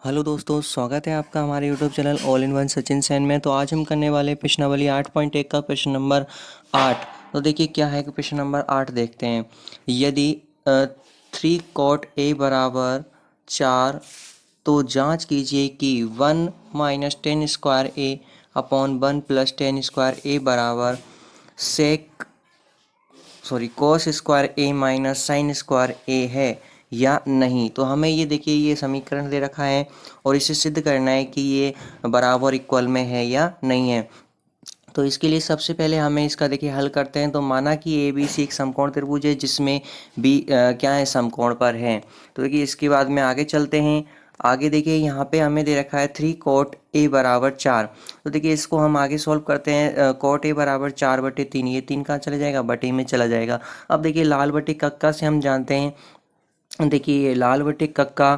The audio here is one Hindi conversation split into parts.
हेलो दोस्तों, स्वागत है आपका हमारे YouTube channel All in One Sachin Sain में। तो आज हम करने वाले प्रश्नावली 8.1 का प्रश्न नंबर 8। तो देखिए क्या है कि प्रश्न नंबर 8 देखते हैं। यदि 3 cot a बराबर 4 तो जांच कीजिए कि 1 - 10 square a upon 1 + 10 square a बराबर सेक कॉस स्क्वायर ए माइनस साइन स्क्वायर ए है या नहीं। तो हमें ये देखिए ये समीकरण दे रखा है और इसे सिद्ध करना है कि ये बराबर इक्वल में है या नहीं है। तो इसके लिए सबसे पहले हमें इसका देखिए हल करते हैं। तो माना कि ए बी सी एक समकोण त्रिभुज है जिसमें बी क्या है, समकोण पर है। तो देखिए इसके बाद में आगे चलते हैं। आगे देखिए यहाँ पे हमें दे रखा है 3 cot a बराबर 4। तो देखिए इसको हम आगे सॉल्व करते हैं। cot a बराबर 4/3, ये 3 कहाँ चला जाएगा, बटे में चला जाएगा। अब देखिए लाल बटे कक्का से हम जानते हैं, देखिए ये लाल बटे कक्का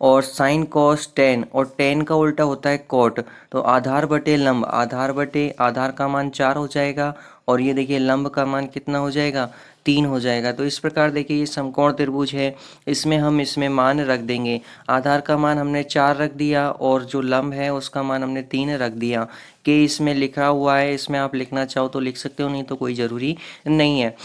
और साइन कॉस टेन, और टेन का उल्टा होता है कोट। तो आधार बटे लंब, आधार बटे आधार का मान 4 हो जाएगा और ये देखिए लंब का मान कितना हो जाएगा, 3 हो जाएगा। तो इस प्रकार देखिए ये समकोण त्रिभुज है, इसमें हम इसमें मान रख देंगे। आधार का मान हमने 4 रख दिया और जो लंब है उसका मान हमने 3 रख दिया। कि इसमें लिखा हुआ है, इसमें आप लिखना चाहो तो लिख सकते हो, नहीं तो कोई ज़रूरी नहीं है।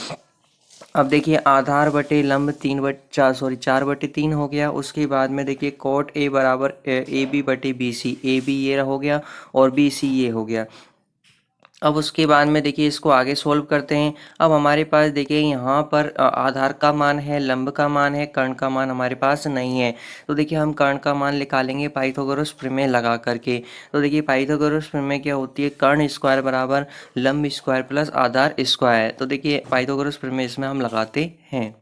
अब देखिए आधार बटे लंब 4/3 हो गया। उसके बाद में देखिए कॉट ए बराबर ए बी बटे बी सी, ए बी ये हो गया और बी सी ये हो गया। अब उसके बाद में देखिए इसको आगे सोल्व करते हैं। अब हमारे पास देखिए यहाँ पर आधार का मान है, लंब का मान है, कर्ण का मान हमारे पास नहीं है। तो देखिए हम कर्ण का मान निकालेंगे पाइथागोरस प्रमेय लगा करके। तो देखिए पाइथागोरस प्रमेय क्या होती है, कर्ण स्क्वायर बराबर लंब स्क्वायर प्लस आधार स्क्वायर। तो देखिए पाइथागोरस प्रमेय इसमें हम लगाते हैं।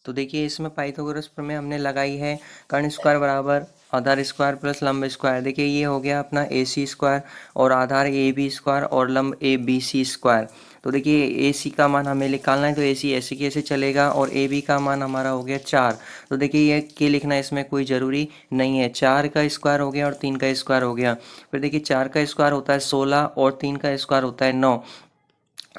तो देखिए इसमें पाइथागोरस प्रमेय हमने लगाई है। कर्ण स्क्वायर बराबर आधार स्क्वायर प्लस लंब स्क्वायर। देखिए ये हो गया अपना ए सी स्क्वायर और आधार ए बी स्क्वायर और लंब ए बी सी स्क्वायर। तो देखिए ए सी का मान हमें निकालना है, तो ए सी ऐसे कैसे चलेगा, और ए बी का मान हमारा हो गया 4। तो देखिए ये के लिखना इसमें कोई ज़रूरी नहीं है। 4 का स्क्वायर हो गया और 3 का स्क्वायर हो गया। फिर देखिए 4 का स्क्वायर होता है 16 और 3 का स्क्वायर होता है 9।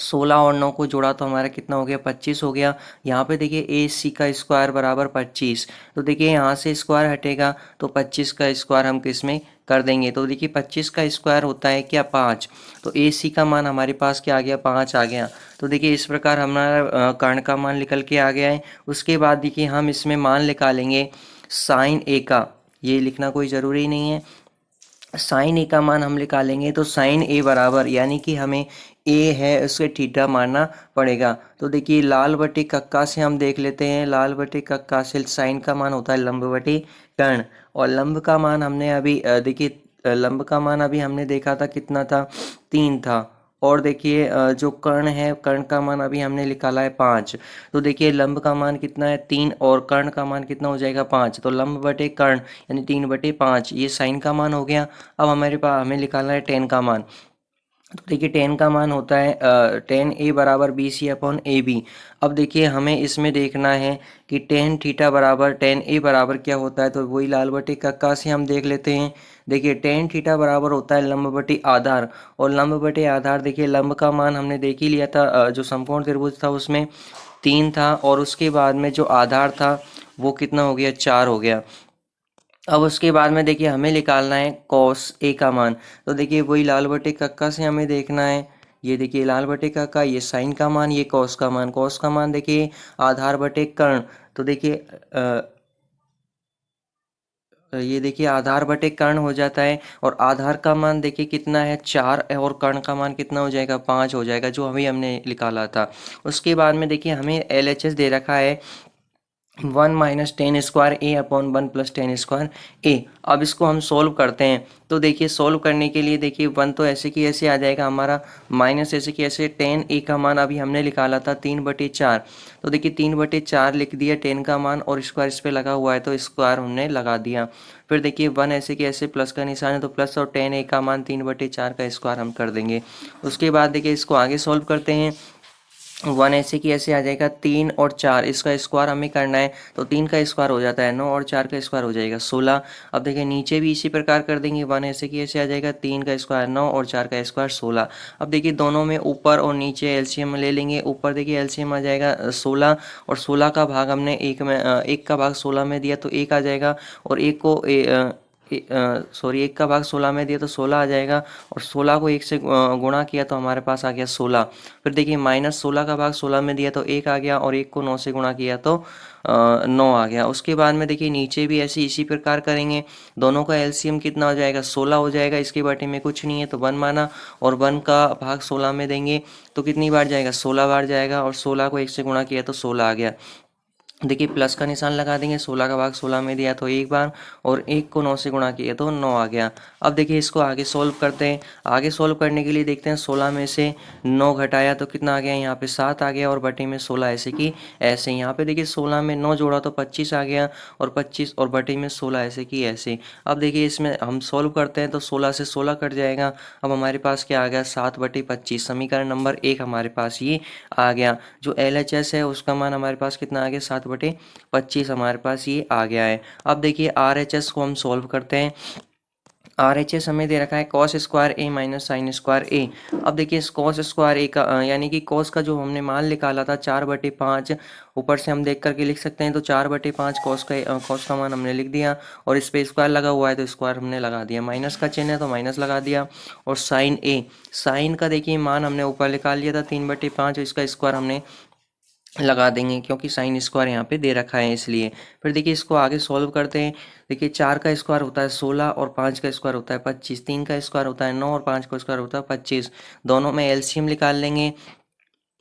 16 और 9 को जोड़ा तो हमारा कितना हो गया, 25 हो गया। यहाँ पे देखिए ए सी का स्क्वायर बराबर 25। तो देखिए यहाँ से स्क्वायर हटेगा तो 25 का स्क्वायर हम किस में कर देंगे। तो देखिए 25 का स्क्वायर होता है क्या, 5। तो ए सी का मान हमारे पास क्या आ गया, 5 आ गया। तो देखिए इस प्रकार हमारा कर्ण का मान निकल के आ गया है। उसके बाद देखिए हम इसमें मान निकालेंगे साइन ए का, ये लिखना कोई ज़रूरी नहीं है। साइन ए का मान हम निकालेंगे तो साइन ए बराबर, यानी कि हमें ए है उसके थीटा मानना पड़ेगा। तो देखिए लाल बटे कक्का से हम देख लेते हैं। लाल बटे कक्का से साइन का मान होता है लंब बटे कर्ण, और लंब का मान हमने अभी देखिए लंब का मान अभी हमने देखा था कितना था, 3 था। और देखिए जो कर्ण है, कर्ण का मान अभी हमने निकाला है 5। तो देखिए लंब का मान कितना है, 3, और कर्ण का मान कितना हो जाएगा, 5। तो लंब बटे कर्ण यानी 3/5, ये साइन का मान हो गया। अब हमारे पास हमें निकालना है टेन का मान। तो देखिए टेन का मान होता है टेन ए बराबर B C upon A B. अब देखिए हमें इसमें देखना है कि टेन थीटा बराबर टेन ए बराबर क्या होता है। तो वही लाल बटे कक्का से हम देख लेते हैं। देखिए टेन थीटा बराबर होता है लंब बटे आधार, और लंब बटे आधार देखिए लंब का मान हमने देख ही लिया था, जो समकोण त्रिभुज था उसमें 3 था, और उसके बाद में जो आधार था वो कितना हो गया, 4 हो गया। अब उसके बाद में देखिए हमें निकालना है कॉस ए का मान। तो देखिए वही लाल बटे कक्का से हमें देखना है। ये देखिए लाल बटे कक्का, ये साइन का मान, ये कॉस का मान। कॉस का मान देखिए आधार बटे कर्ण। तो देखिए ये देखिए आधार बटे कर्ण हो जाता है, और आधार का मान देखिए कितना है, 4, और कर्ण का मान कितना हो जाएगा, 5 हो जाएगा, जो अभी हमने निकाला था। उसके बाद में देखिए हमें एल एच एस दे रखा है 1 - 10 square a upon 1 + 10 square a। अब इसको हम सोल्व करते हैं। तो देखिए सोल्व करने के लिए देखिए 1 तो ऐसे की ऐसे आ जाएगा हमारा, माइनस ऐसे की ऐसे 10 a का मान अभी हमने निकाला था 3/4। तो देखिए 3/4 लिख दिया 10 का मान, और स्क्वायर इस पे लगा हुआ है तो स्क्वायर हमने लगा दिया। फिर देखिए 1 ऐसे की ऐसे प्लस का निशान है तो प्लस, और 10 a का मान 3/4 का स्क्वायर हम कर देंगे। उसके बाद देखिए इसको आगे सोल्व करते हैं। वन ऐसे की ऐसे आ जाएगा, 3 और 4 इसका स्क्वायर हमें करना है, तो 3 का स्क्वायर हो जाता है 9 और 4 का स्क्वायर हो जाएगा 16। अब देखिए नीचे भी इसी प्रकार कर देंगे, वन ऐसे की ऐसे आ जाएगा, 3 का स्क्वायर 9 और 4 का स्क्वायर 16। अब देखिए दोनों में ऊपर और नीचे एलसीएम ले लेंगे। ऊपर देखिए एलसीएम आ जाएगा 16, और 16 का भाग हमने एक का भाग 16 में दिया तो एक आ जाएगा, और एक को सॉरी, एक का भाग 16 में दिया तो 16 आ जाएगा, और 16 को एक से गुणा किया तो हमारे पास आ गया 16। फिर देखिए -16 का भाग 16 में दिया तो एक आ गया, और एक को 9 से गुणा किया तो 9 आ गया। उसके बाद में देखिए नीचे भी ऐसे इसी प्रकार करेंगे। दोनों का एलसीएम कितना हो जाएगा, 16 हो जाएगा। इसके बटे में कुछ नहीं है तो 1 माना, और 1 का भाग 16 में देंगे तो कितनी बार जाएगा, 16 बार जाएगा, और 16 को एक से गुणा किया तो 16 आ गया। देखिए प्लस का निशान लगा देंगे, 16 का भाग 16 में दिया तो एक बार, और एक को 9 से गुणा किया तो 9 आ गया। अब देखिए इसको आगे सोल्व करते हैं। आगे सोल्व करने के लिए देखते हैं 16 में से 9 घटाया तो कितना आ गया, यहाँ पे 7 आ गया, और बटे में 16 ऐसे की ऐसे। यहाँ पे देखिए 16 में 9 जोड़ा तो 25 आ गया, और 25 और बटे में 16 ऐसे की ऐसे। अब देखिए इसमें हम सोल्व करते हैं तो 16 से 16 कट जाएगा। अब हमारे पास क्या आ गया, 7/25। समीकरण नंबर 1 हमारे पास ये आ गया। जो LHS है उसका मान हमारे पास कितना आ गया, 7/25 हमारे पास ये आ गया है। अब देखिए RHS को हम सॉल्व करते हैं। RHS हमें दे रखा है कॉस स्क्वायर ए माइनस साइन स्क्वायर ए। अब देखिए इस कॉस स्क्वायर ए का यानी कि कॉस का जो हमने मान निकाला था 4/5, ऊपर से हम देख करके लिख सकते हैं, तो 4/5 कॉस का मान हमने लिख दिया, और इस पे स्क्वायर लगा हुआ है तो स्क्वायर हमने लगा दिया। माइनस का चिन्ह है तो माइनस लगा दिया। और साइन का देखिए मान हमने ऊपर निकाल लिया था 3/5, इसका स्क्वायर हमने लगा देंगे, क्योंकि साइन स्क्वायर यहाँ पे दे रखा है इसलिए। फिर देखिए इसको आगे सॉल्व करते हैं। देखिए 4 का स्क्वायर होता है 16, और 5 का स्क्वायर होता है 25, 3 का स्क्वायर होता है 9, और 5 का स्क्वायर होता है 25। दोनों में एलसीएम निकाल लेंगे।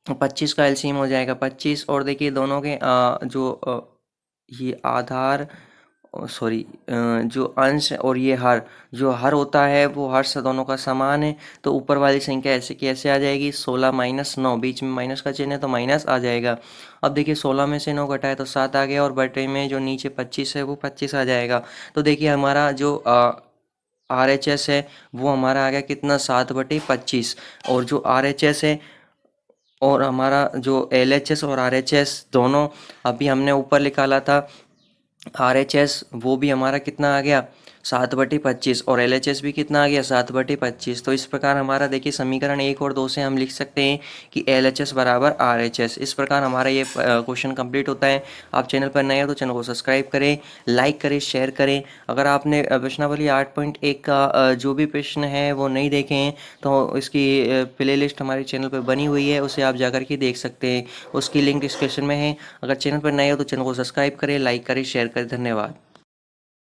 25 का एलसीएम हो जाएगा 25, और देखिए दोनों के ये आधार, सॉरी, जो अंश और ये हर, जो हर होता है वो हर से दोनों का समान है, तो ऊपर वाली संख्या ऐसे की ऐसे आ जाएगी। 16 माइनस 9, बीच में माइनस का चिन्ह है तो माइनस आ जाएगा। अब देखिए 16 में से 9 घटाए तो 7 आ गया, और बटे में जो नीचे 25 है वो 25 आ जाएगा। तो देखिए हमारा जो RHS है वो हमारा आ गया कितना, 7/25। और जो RHS है और हमारा जो LHS और RHS दोनों अभी हमने ऊपर निकाला था, RHS वो भी हमारा कितना आ गया, 7/25, और LHS भी कितना आ गया, 7/25। तो इस प्रकार हमारा देखिए समीकरण 1 और 2 से हम लिख सकते हैं कि LHS बराबर RHS। इस प्रकार हमारा ये क्वेश्चन कंप्लीट होता है। आप चैनल पर नए हो तो चैनल को सब्सक्राइब करें, लाइक करें, शेयर करें। अगर आपने प्रश्नावली 8.1 का जो भी प्रश्न है वो नहीं देखे हैं तो इसकी प्ले लिस्ट हमारे चैनल पर बनी हुई है, उसे आप जाकर के देख सकते हैं। उसकी लिंक डिस्क्रिप्शन में है। अगर चैनल पर नए हो तो चैनल को सब्सक्राइब करें, लाइक करें, शेयर करें। धन्यवाद।